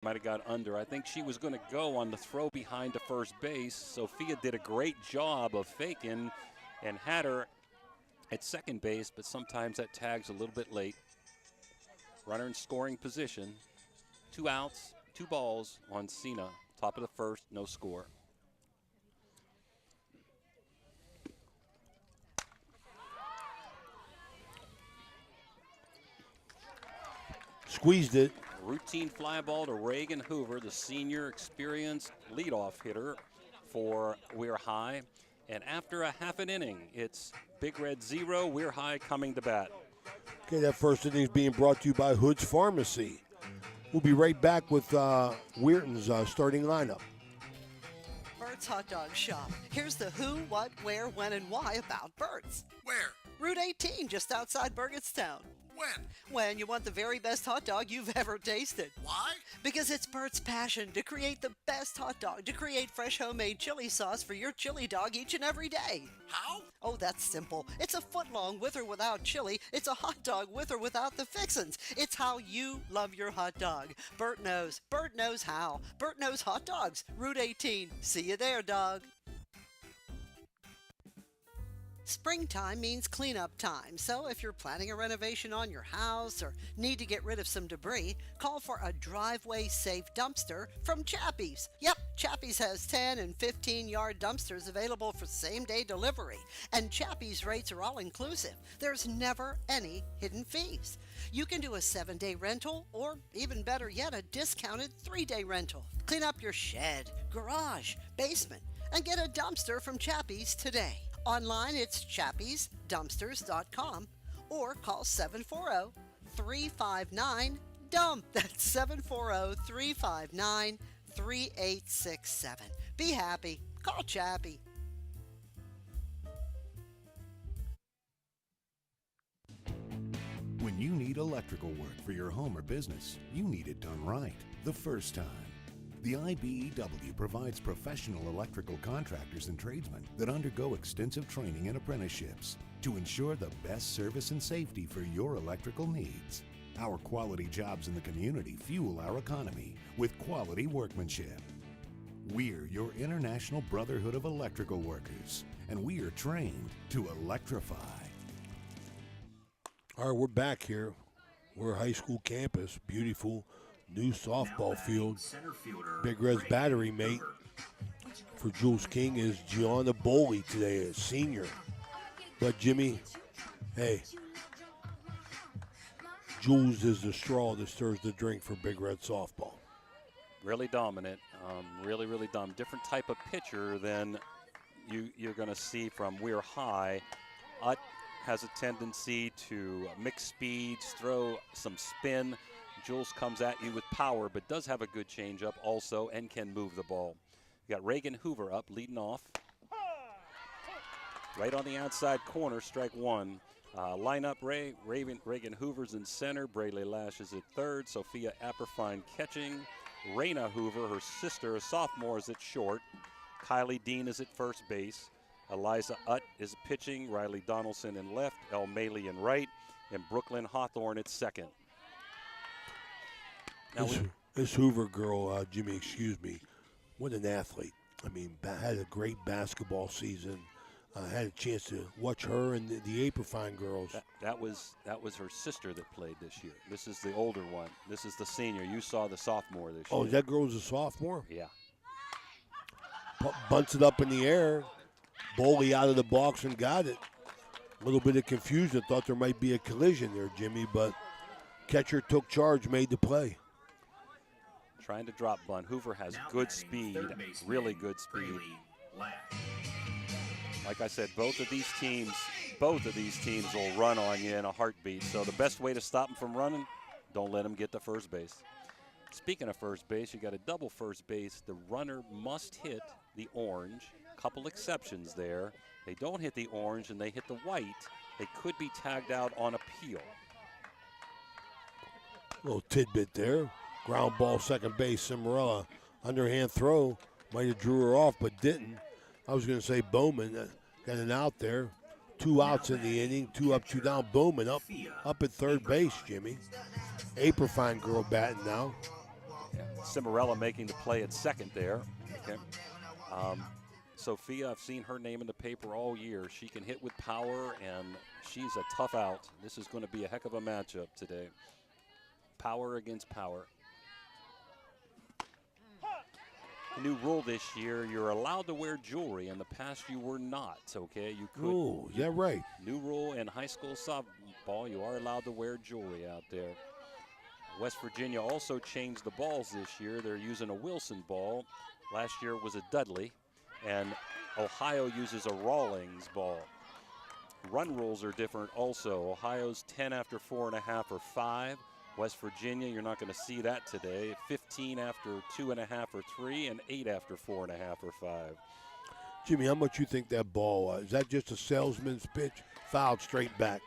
Might have got under. I think she was going to go on the throw behind to first base. Sophia did a great job of faking and had her at second base, but sometimes that tag's a little bit late. Runner in scoring position. 2 outs, 2 balls on Cena. Top of the first, no score. Squeezed it. Routine fly ball to Reagan Hoover, the senior experienced leadoff hitter for Weir High. And after a half an inning, it's Big Red 0, Weir High coming to bat. Okay, that first inning is being brought to you by Hood's Pharmacy. We'll be right back with Weirton's starting lineup. Bert's Hot Dog Shop. Here's the who, what, where, when, and why about Bert's. Where? Route 18, just outside Burgettstown. When? When you want the very best hot dog you've ever tasted. Why? Because it's Bert's passion to create the best hot dog, to create fresh homemade chili sauce for your chili dog each and every day. How? Oh, that's simple. It's a foot long with or without chili. It's a hot dog with or without the fixins. It's how you love your hot dog. Bert knows. Bert knows how. Bert knows hot dogs. Route 18. See you there, dog. Springtime means cleanup time, so if you're planning a renovation on your house or need to get rid of some debris, call for a driveway-safe dumpster from Chappie's. Yep, Chappie's has 10 and 15-yard dumpsters available for same-day delivery, and Chappie's rates are all-inclusive. There's never any hidden fees. You can do a 7-day rental or, even better yet, a discounted 3-day rental. Clean up your shed, garage, basement, and get a dumpster from Chappie's today. Online, it's chappiesdumpsters.com or call 740-359-DUMP. That's 740-359-3867. Be happy. Call Chappie. When you need electrical work for your home or business, you need it done right the first time. The IBEW provides professional electrical contractors and tradesmen that undergo extensive training and apprenticeships to ensure the best service and safety for your electrical needs. Our quality jobs in the community fuel our economy with quality workmanship. We're your International Brotherhood of Electrical Workers, and we are trained to electrify. All right, we're back here. We're a high school campus, beautiful new softball field. Big Red's battery mate for Jules King is Gianna Boley today, a senior. But Jimmy, hey, Jules is the straw that stirs the drink for Big Red softball. Really dominant, really dominant. Different type of pitcher than you're going to see from Weir High. Utt has a tendency to mix speeds, throw some spin. Jules comes at you with power, but does have a good changeup also and can move the ball. You got Reagan Hoover up, leading off. Right on the outside corner, strike one. Lineup, Reagan Hoover's in center. Brayley Lash is at third. Sophia Apperfine catching. Raina Hoover, her sister, a sophomore, is at short. Kylie Dean is at first base. Eliza Utt is pitching. Riley Donaldson in left. El Maley in right. And Brooklyn Hawthorne at second. Now this Hoover girl, Jimmy, excuse me, what an athlete. I mean, had a great basketball season. I had a chance to watch her and the Apperfine girls. That was her sister that played this year. This is the older one. This is the senior. You saw the sophomore this year. Oh, that girl was a sophomore? Yeah. Bunts it up in the air. Boley out of the box and got it. A little bit of confusion. Thought there might be a collision there, Jimmy, but catcher took charge, made the play. Trying to drop bunt. Hoover has good speed, really good speed. Like I said, both of these teams will run on you in a heartbeat. So the best way to stop them from running, don't let them get to first base. Speaking of first base, you got a double first base. The runner must hit the orange. Couple exceptions there. They don't hit the orange and they hit the white, they could be tagged out on appeal. Little tidbit there. Ground ball, second base, Cimarella. Underhand throw. Might have drew her off, but didn't. I was going to say Bowman got an out there. 2 outs in the inning, 2 up, 2 down. Bowman up at third base, Jimmy. Apperfine girl batting now. Yeah. Cimarella making the play at second there. Okay. Sophia, I've seen her name in the paper all year. She can hit with power, and she's a tough out. This is going to be a heck of a matchup today. Power against power. New rule this year, you're allowed to wear jewelry. In the past, you were not, okay? You could. Oh, is that right? New rule in high school softball, you are allowed to wear jewelry out there. West Virginia also changed the balls this year. They're using a Wilson ball. Last year it was a Dudley. And Ohio uses a Rawlings ball. Run rules are different also. Ohio's 10 after 4.5 or 5. West Virginia, you're not going to see that today. 15 after 2.5 or 3, and 8 after 4.5 or 5. Jimmy, how much you think that ball, is that just a salesman's pitch? Fouled straight back.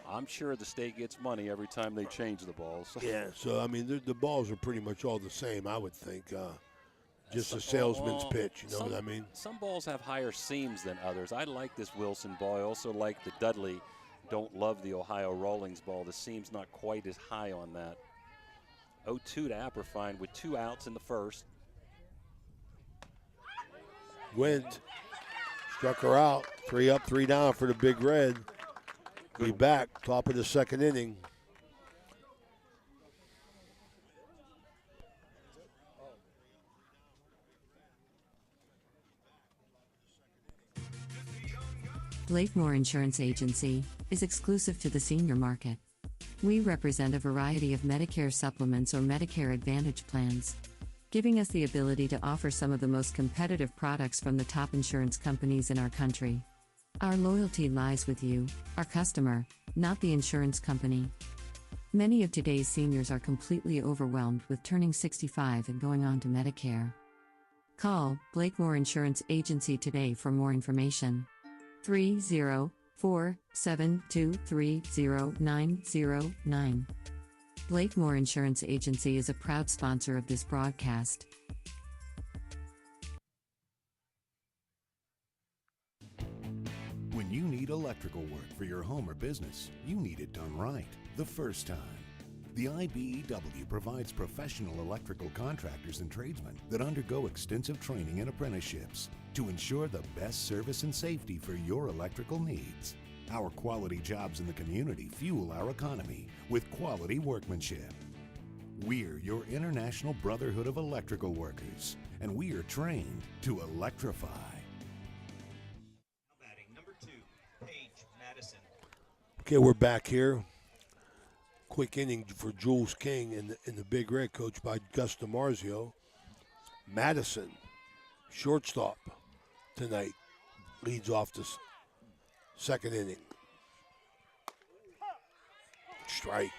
I'm sure the state gets money every time they change the balls. Yeah, so, I mean, the balls are pretty much all the same, I would think. Just a salesman's pitch, you know what I mean? Some balls have higher seams than others. I like this Wilson ball. I also like the Dudley. Don't love the Ohio Rawlings ball. The seam's not quite as high on that. 0-2 to Apperfine with 2 outs in the first. Went, struck her out. 3 up, 3 down for the Big Red. Be back, top of the second inning. Blakemore Insurance Agency is exclusive to the senior market. We represent a variety of Medicare supplements or Medicare Advantage plans, giving us the ability to offer some of the most competitive products from the top insurance companies in our country. Our loyalty lies with you, our customer, not the insurance company. Many of today's seniors are completely overwhelmed with turning 65 and going on to Medicare. Call Blakemore Insurance Agency today for more information. 304-723-0909. Blakemore Insurance Agency is a proud sponsor of this broadcast. When you need electrical work for your home or business, you need it done right the first time. The IBEW provides professional electrical contractors and tradesmen that undergo extensive training and apprenticeships to ensure the best service and safety for your electrical needs. Our quality jobs in the community fuel our economy with quality workmanship. We're your International Brotherhood of Electrical Workers, and we are trained to electrify. Batting number 2, Paige Madison. Okay, we're back here. Quick inning for Jules King in the Big Red, coached by Gus DiMarzio. Madison, shortstop tonight, leads off the second inning. Strike.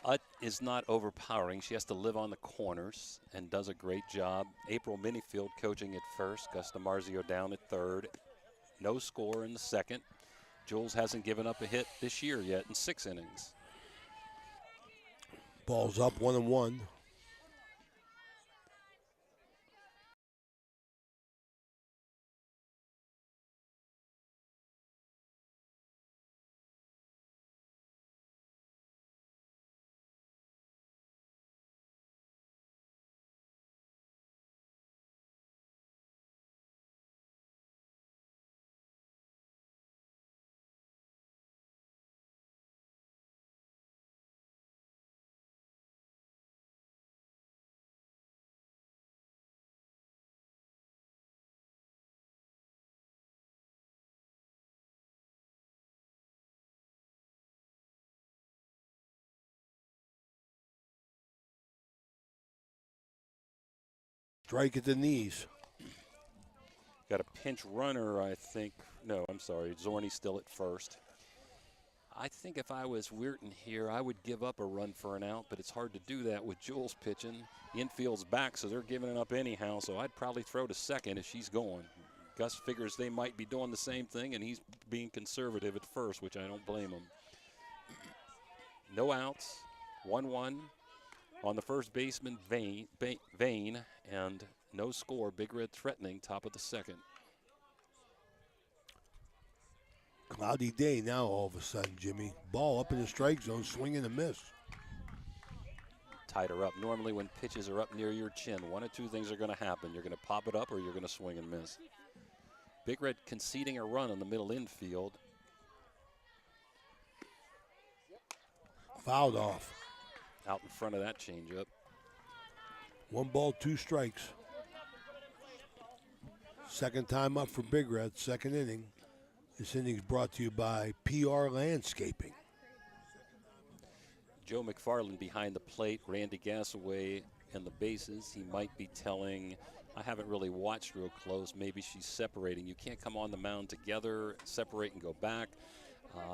Ut is not overpowering. She has to live on the corners and does a great job. April Minifield coaching at first. Gus DiMarzio down at third. No score in the second. Jules hasn't given up a hit this year yet in 6 innings. Ball's up 1-1. Strike at the knees. Got a pinch runner, I think. No, I'm sorry. Zorni's still at first. I think if I was Weirton here, I would give up a run for an out, but it's hard to do that with Jules pitching. The infield's back, so they're giving it up anyhow, so I'd probably throw to second if she's going. Gus figures they might be doing the same thing, and he's being conservative at first, which I don't blame him. No outs, 1-1 on the first baseman, Vane, and no score. Big Red threatening, top of the second. Cloudy day now all of a sudden, Jimmy. Ball up in the strike zone, swing and a miss. tied her up. Normally when pitches are up near your chin, one of two things are going to happen. You're going to pop it up or you're going to swing and miss. Big Red conceding a run on the middle infield. Fouled off. Out in front of that changeup. 1 ball, 2 strikes. Second time up for Big Red, second inning. This inning's brought to you by PR Landscaping. Joe McFarland behind the plate, Randy Gassaway and the bases. He might be telling, I haven't really watched real close, maybe she's separating. You can't come on the mound together, separate and go back.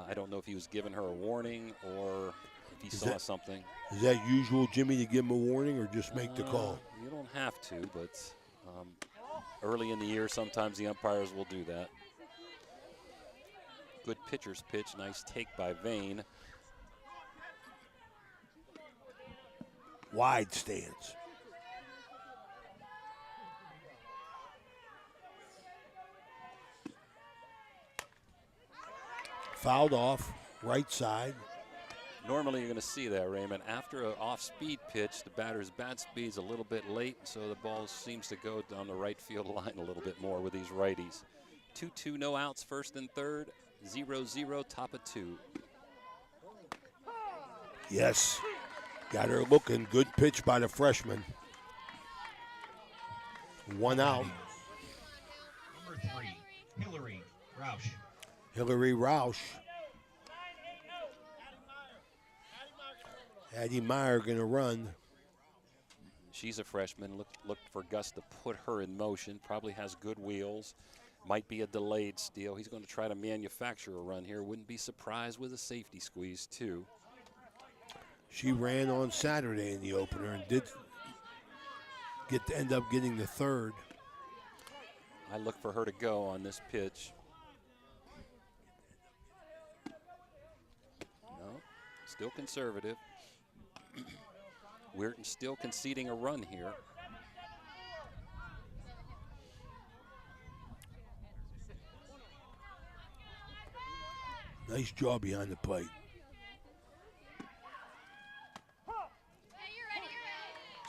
I don't know if he was giving her a warning or if he saw something. Is that usual, Jimmy, to give him a warning or just make the call? You don't have to, but early in the year, sometimes the umpires will do that. Good pitcher's pitch, nice take by Vane. Wide stance. Fouled off, right side. Normally you're going to see that, Raymond. After an off-speed pitch, the batter's bat speed's a little bit late, so the ball seems to go down the right field line a little bit more with these righties. 2-2, no outs, first and third. 0-0, top of 2. Yes. Got her looking. Good pitch by the freshman. 1 out. Number 3, Hillary Roush. Hillary Roush. Addie Meyer going to run. She's a freshman. Look for Gus to put her in motion. Probably has good wheels. Might be a delayed steal. He's going to try to manufacture a run here. Wouldn't be surprised with a safety squeeze, too. She ran on Saturday in the opener and did end up getting the third. I look for her to go on this pitch. No, still conservative. Weirton still conceding a run here. Nice job behind the plate.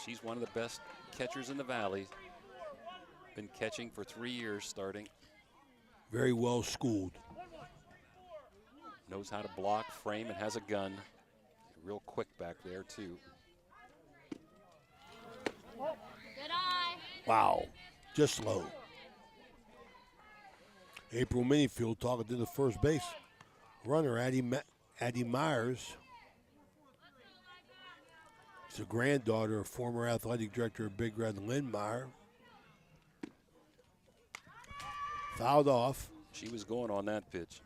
She's one of the best catchers in the Valley. Been catching for 3 years starting. Very well schooled. Knows how to block, frame, and has a gun. Real quick back there, too. Good eye. Wow, just low. April Minifield talking to the first base runner, Addie Myers. She's the granddaughter of former athletic director of Big Red, Lynn Meyer. Fouled off. She was going on that pitch.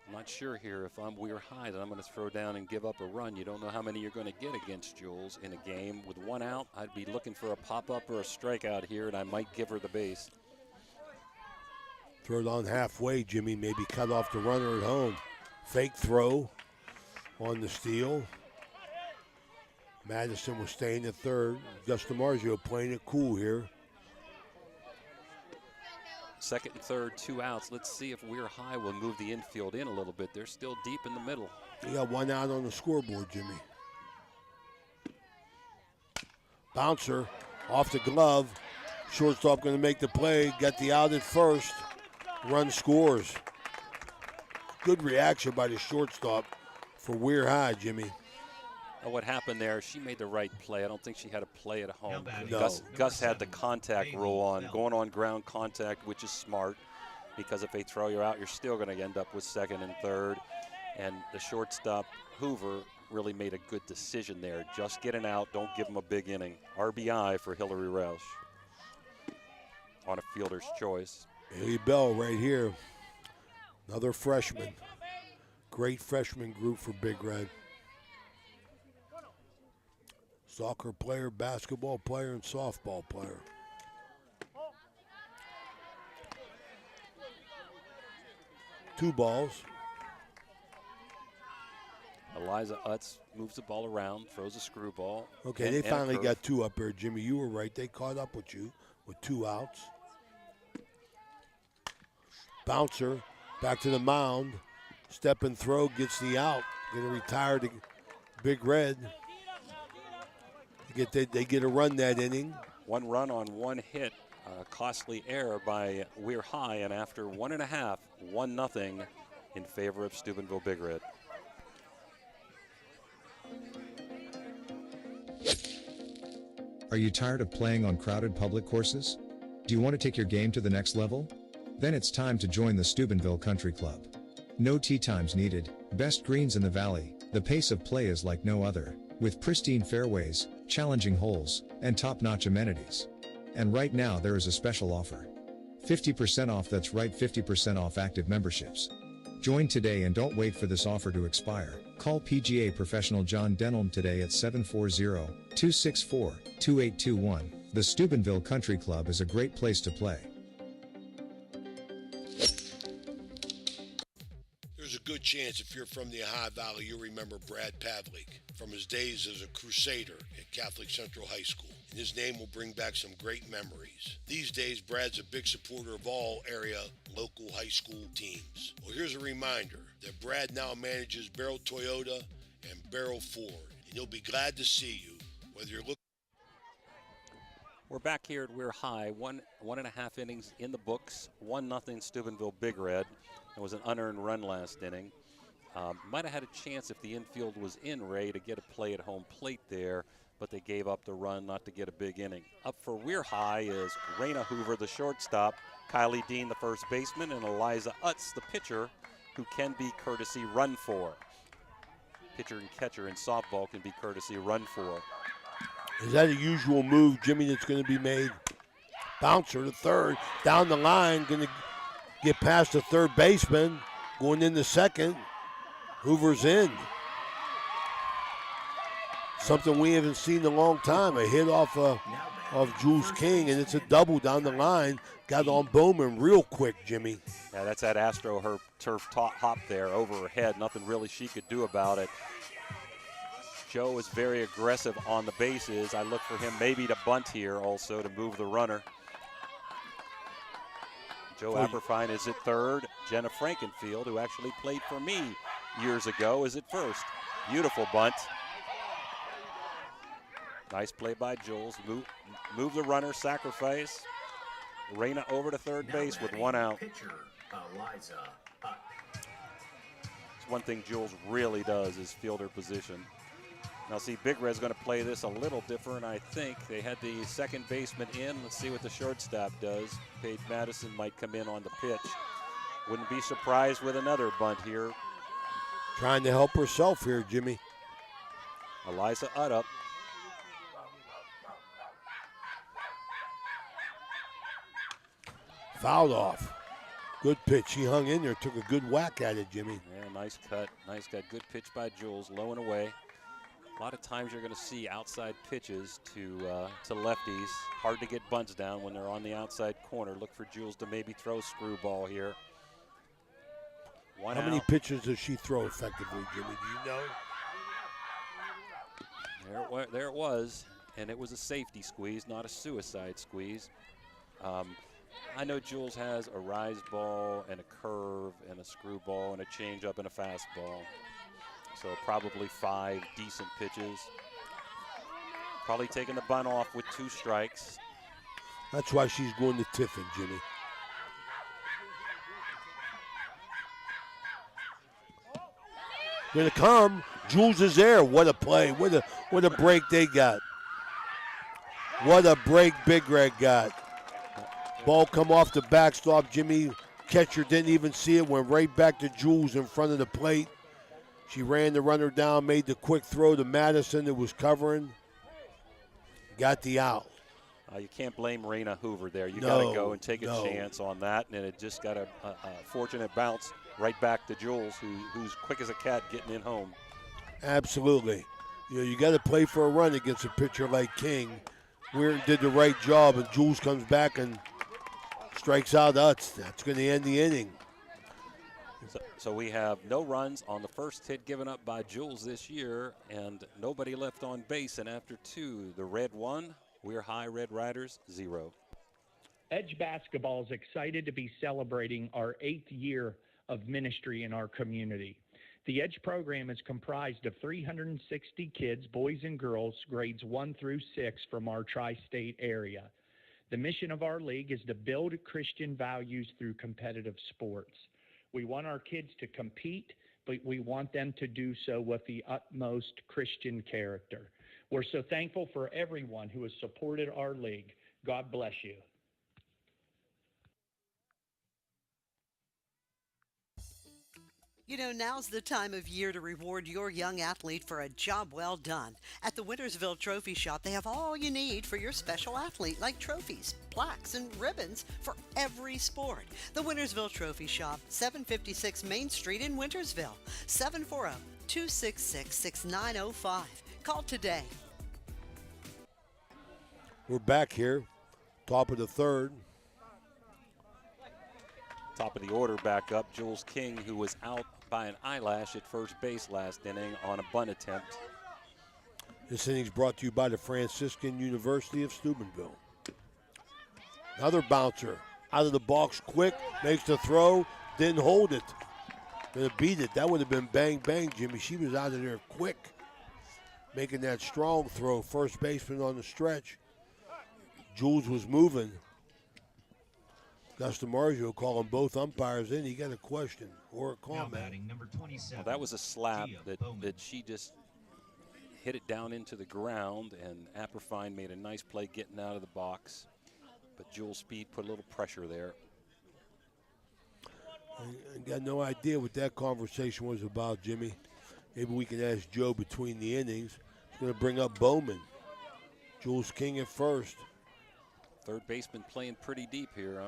I'm not sure here if I'm Weir High that I'm going to throw down and give up a run. You don't know how many you're going to get against Jules in a game. With 1 out, I'd be looking for a pop-up or a strikeout here, and I might give her the base. Throw it on halfway, Jimmy. Maybe cut off the runner at home. Fake throw on the steal. Madison was staying at third. Gus DiMarzio playing it cool here. Second and third, 2 outs. Let's see if Weir High will move the infield in a little bit. They're still deep in the middle. You got 1 out on the scoreboard, Jimmy. Bouncer off the glove. Shortstop going to make the play. Got the out at first. Run scores. Good reaction by the shortstop for Weir High, Jimmy. What happened there, she made the right play. I don't think she had a play at home. No. Gus had the contact rule on, going on ground contact, which is smart, because if they throw you out, you're still going to end up with second and third. And the shortstop, Hoover, really made a good decision there. Just get an out, don't give him a big inning. RBI for Hillary Roush on a fielder's choice. Haley Bell right here. Another freshman. Great freshman group for Big Red. Soccer player, basketball player, and softball player. Two balls. Eliza Utz moves the ball around, throws a screwball. Okay, they finally got 2 up there, Jimmy. You were right. They caught up with you with 2 outs. Bouncer back to the mound. Step and throw, gets the out. Going to retire to Big Red. They get a run that inning. 1 run on 1 hit. Costly error by Weir High, and after 1.5, 1-0 in favor of Steubenville Big Red. Are you tired of playing on crowded public courses? Do you want to take your game to the next level? Then it's time to join the Steubenville Country Club. No tee times needed, best greens in the valley, the pace of play is like no other, with pristine fairways, challenging holes, and top-notch amenities. And right now there is a special offer. 50% off, that's right, 50% off active memberships. Join today and don't wait for this offer to expire. Call PGA professional John Denholm today at 740-264-2821. The Steubenville Country Club is a great place to play. There's a good chance if you're from the Ohio Valley, you'll remember Brad Pavlik from his days as a crusader at Catholic Central High School. And his name will bring back some great memories. These days, Brad's a big supporter of all area local high school teams. Well, here's a reminder that Brad now manages Barrel Toyota and Barrel Ford. And he'll be glad to see you, whether you're looking. We're back here at Weir High. 1.5 innings in the books. 1-0 Steubenville Big Red. It was an unearned run last inning. Might have had a chance if the infield was in, Ray, to get a play at home plate there, but they gave up the run not to get a big inning. Up for Weir High is Raina Hoover, the shortstop, Kylie Dean, the first baseman, and Eliza Utz, the pitcher, who can be courtesy run for. Pitcher and catcher in softball can be courtesy run for. Is that a usual move, Jimmy, that's going to be made? Bouncer to third, down the line, going to get past the third baseman, going into second. Hoover's in. Something we haven't seen in a long time. A hit off of Jules King, and it's a double down the line. Got on Bowman real quick, Jimmy. Yeah, that's that Astro her turf hop there over her head. Nothing really she could do about it. Joe is very aggressive on the bases. I look for him maybe to bunt here also to move the runner. Joe Apperfine is at third. Jenna Frankenfield, who actually played for me years ago, is at first. Beautiful bunt. Nice play by Jules. Move the runner, sacrifice. Raina over to third base with 1 out. Pitcher, Eliza. It's one thing Jules really does is fielder position. Now see, Big Red's going to play this a little different, I think. They had the second baseman in. Let's see what the shortstop does. Paige Madison might come in on the pitch. Wouldn't be surprised with another bunt here. Trying to help herself here, Jimmy. Eliza Utt up. Fouled off. Good pitch. He hung in there, took a good whack at it, Jimmy. Yeah, nice cut. Nice cut. Good pitch by Jules, low and away. A lot of times you're going to see outside pitches to lefties. Hard to get bunts down when they're on the outside corner. Look for Jules to maybe throw screwball here. How many pitches does she throw effectively, Jimmy? Do you know? There it was, and it was a safety squeeze, not a suicide squeeze. I know Jules has a rise ball and a curve and a screwball and a changeup and a fastball. So probably 5 decent pitches. Probably taking the bunt off with 2 strikes. That's why she's going to Tiffin, Jimmy. Going to come. Jules is there. What a play. What a break they got. What a break Big Red got. Ball come off the backstop. Jimmy, catcher didn't even see it. Went right back to Jules in front of the plate. She ran the runner down, made the quick throw to Madison that was covering. Got the out. You can't blame Raina Hoover there. You got to go and take a chance on that, and it just got a fortunate bounce right back to Jules, who's quick as a cat getting in home. Absolutely. You got to play for a run against a pitcher like King. Weir did the right job, and Jules comes back and strikes out Utz. That's going to end the inning. So we have no runs on the first hit given up by Jules this year, and nobody left on base. And after 2, the Red 1, Weir High Red Riders 0. Edge Basketball is excited to be celebrating our 8th year of ministry in our community. The EDGE program is comprised of 360 kids, boys and girls, grades 1 through 6 from our tri-state area. The mission of our league is to build Christian values through competitive sports. We want our kids to compete, but we want them to do so with the utmost Christian character. We're so thankful for everyone who has supported our league. God bless you. You know, now's the time of year to reward your young athlete for a job well done. At the Wintersville Trophy Shop, they have all you need for your special athlete, like trophies, plaques, and ribbons for every sport. The Wintersville Trophy Shop, 756 Main Street in Wintersville, 740-266-6905. Call today. We're back here, top of the third. Top of the order back up, Jules King, who was out by an eyelash at first base last inning on a bunt attempt. This inning's brought to you by the Franciscan University of Steubenville. Another bouncer out of the box quick, makes the throw, didn't hold it. Gonna beat it. That would have been bang, bang, Jimmy. She was out of there quick, making that strong throw. First baseman on the stretch. Jules was moving. Gus DiMarzio calling both umpires in. He got a question or a comment. Now batting, number 27. Well, that was a slap Gia Bowman. that she just hit it down into the ground, and Apperfine made a nice play getting out of the box. But Jules Speed put a little pressure there. I got no idea what that conversation was about, Jimmy. Maybe we can ask Joe between the innings. He's going to bring up Bowman. Jules King at first. Third baseman playing pretty deep here.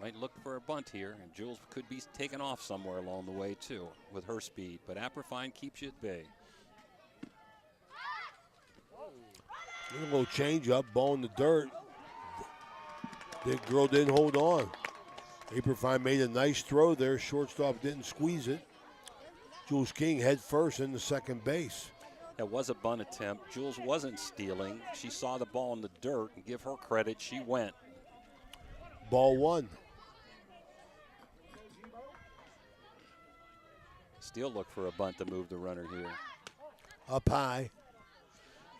Might look for a bunt here, and Jules could be taken off somewhere along the way too with her speed, but Apperfine keeps you at bay. A little change up, ball in the dirt. That girl didn't hold on. Apperfine made a nice throw there. Shortstop didn't squeeze it. Jules King head first in the second base. That was a bunt attempt. Jules wasn't stealing. She saw the ball in the dirt, and give her credit, she went. Ball one. Still look for a bunt to move the runner here. Up high.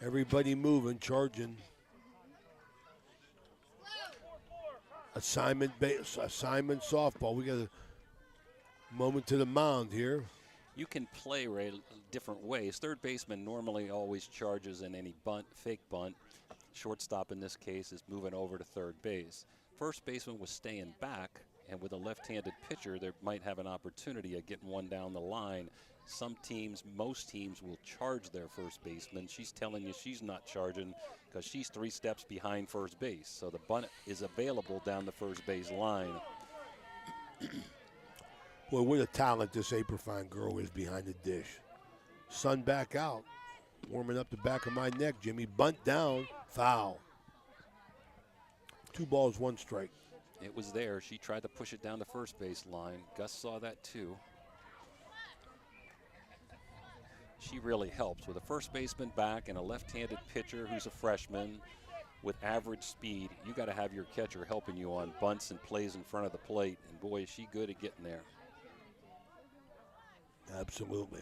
Everybody moving, charging. Assignment softball. We got a moment to the mound here. You can play, Ray, different ways. Third baseman normally always charges in any bunt, fake bunt. Shortstop in this case is moving over to third base. First baseman was staying back, and with a left-handed pitcher, they might have an opportunity of getting one down the line. Some teams, most teams, will charge their first baseman. She's telling you she's not charging because she's 3 steps behind first base. So the bunt is available down the first base line. Boy, what a talent this Apperfine girl is behind the dish. Sun back out. Warming up the back of my neck, Jimmy. Bunt down, foul. 2 balls, 1 strike. It was there. She tried to push it down the first base line. Gus saw that too. She really helps with a first baseman back and a left-handed pitcher who's a freshman with average speed. You got to have your catcher helping you on bunts and plays in front of the plate. And boy, is she good at getting there. Absolutely.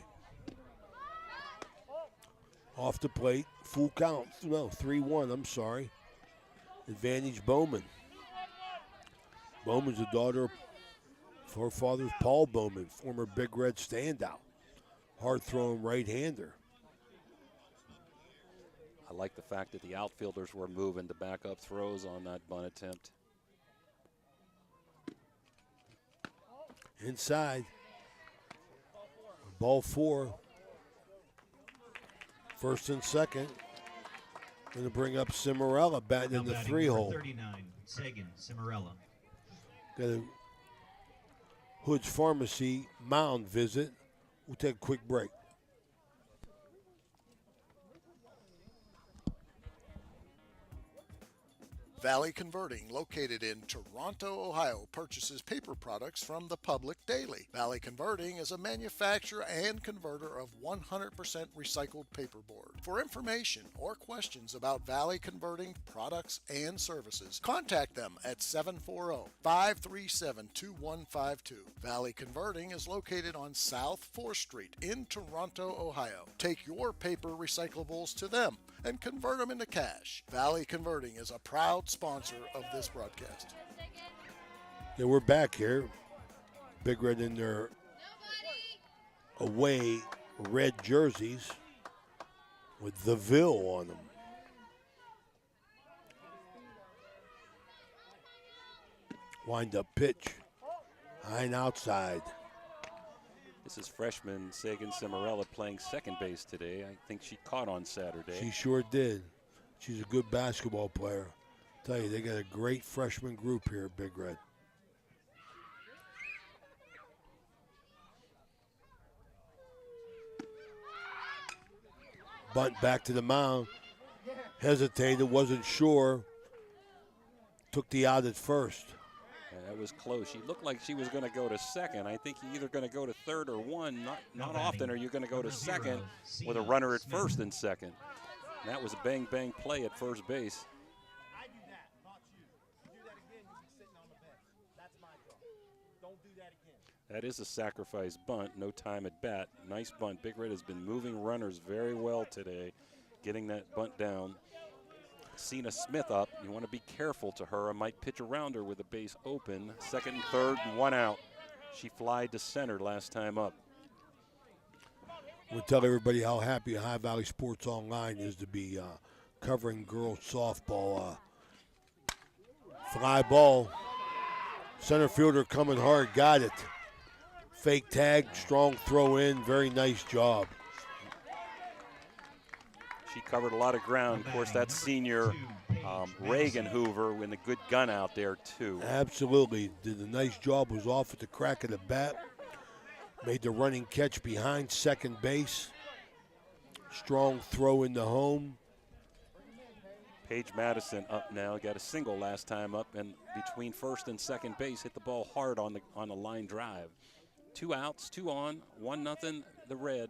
Off the plate, full count. No, 3-1, I'm sorry. Advantage Bowman. Bowman's the daughter of her father's Paul Bowman, former Big Red standout. Hard-throwing right-hander. I like the fact that the outfielders were moving to back up throws on that bunt attempt. Inside. Ball 4. First and second. Going to bring up Cimarella batting in the 3-hole. 39, Sagan, Cimarella. Got a Hood's Pharmacy mound visit. We'll take a quick break. Valley Converting, located in Toronto, Ohio, purchases paper products from the public daily. Valley Converting is a manufacturer and converter of 100% recycled paperboard. For information or questions about Valley Converting products and services, contact them at 740-537-2152. Valley Converting is located on South 4th Street in Toronto, Ohio. Take your paper recyclables to them and convert them into cash. Valley Converting is a proud sponsor of this broadcast. Yeah, we're back here. Big Red in their away red jerseys with the Ville on them. Wind up pitch. High and outside. This is freshman Sagan Cimarella playing second base today. I think she caught on Saturday. She sure did. She's a good basketball player. Tell you, they got a great freshman group here at Big Red. Bunt back to the mound. Hesitated, wasn't sure. Took the out at first. Yeah, that was close. She looked like she was going to go to second. I think you're either going to go to third or one. Not often are you going to go to second with a runner at first and second. And that was a bang-bang play at first base. I do that, not you. You do that again, you'll be sitting on the bench. That's my job. Don't do that again. That is a sacrifice bunt. No time at bat. Nice bunt. Big Red has been moving runners very well today, getting that bunt down. Cena Smith up. You want to be careful to her. I might pitch around her with the base open. Second and third and one out. She flied to center last time up. We'll tell everybody how happy High Valley Sports Online is to be covering girls softball. Fly ball. Center fielder coming hard. Got it. Fake tag. Strong throw in. Very nice job. She covered a lot of ground. Of course, that's senior Reagan Hoover with a good gun out there, too. Absolutely. Did a nice job. Was off at the crack of the bat. Made the running catch behind second base. Strong throw into home. Paige Madison up now. Got a single last time up, and between first and second base, hit the ball hard on the line drive. 2 outs, 2 on, 1-0, the Red.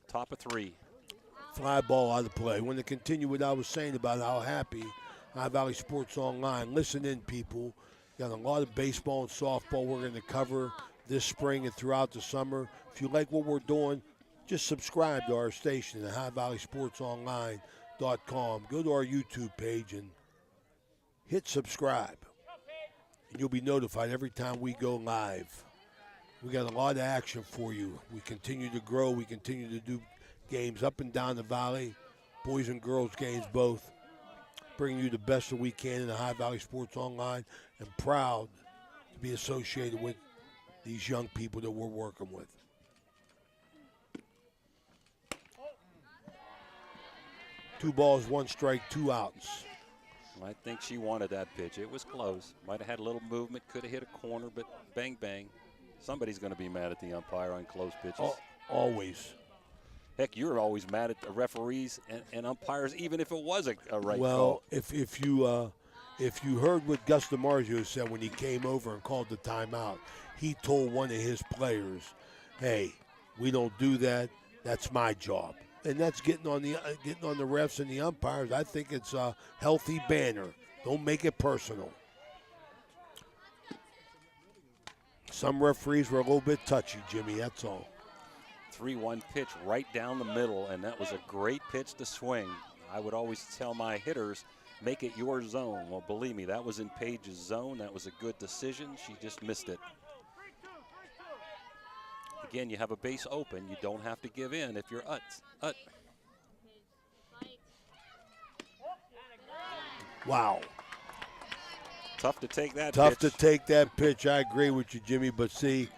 Top of 3. Fly ball out of play. Want to continue what I was saying about how happy High Valley Sports Online. Listen in, people. Got a lot of baseball and softball we're going to cover this spring and throughout the summer. If you like what we're doing, just subscribe to our station at highvalleysportsonline.com. Go to our YouTube page and hit subscribe. And you'll be notified every time we go live. We got a lot of action for you. We continue to grow. We continue to do games up and down the valley, boys and girls games both. Bringing you the best that we can in the High Valley Sports Online, and proud to be associated with these young people that we're working with. Two balls, 1 strike, 2 outs. I think she wanted that pitch. It was close. Might have had a little movement, could have hit a corner, but bang, bang. Somebody's going to be mad at the umpire on close pitches. Always. Heck, you're always mad at the referees and umpires, even if it was a right call. Well, if you heard what Gus DiMarzio said when he came over and called the timeout, he told one of his players, "Hey, we don't do that. That's my job." And that's getting on the refs and the umpires. I think it's a healthy banner. Don't make it personal. Some referees were a little bit touchy, Jimmy. That's all. 3-1 pitch right down the middle, and that was a great pitch to swing. I would always tell my hitters, make it your zone. Well, believe me, that was in Paige's zone. That was a good decision. She just missed it. Again, you have a base open. You don't have to give in if you're ut. Wow. Tough to take that Tough pitch. to take that pitch. I agree with you, Jimmy, but see,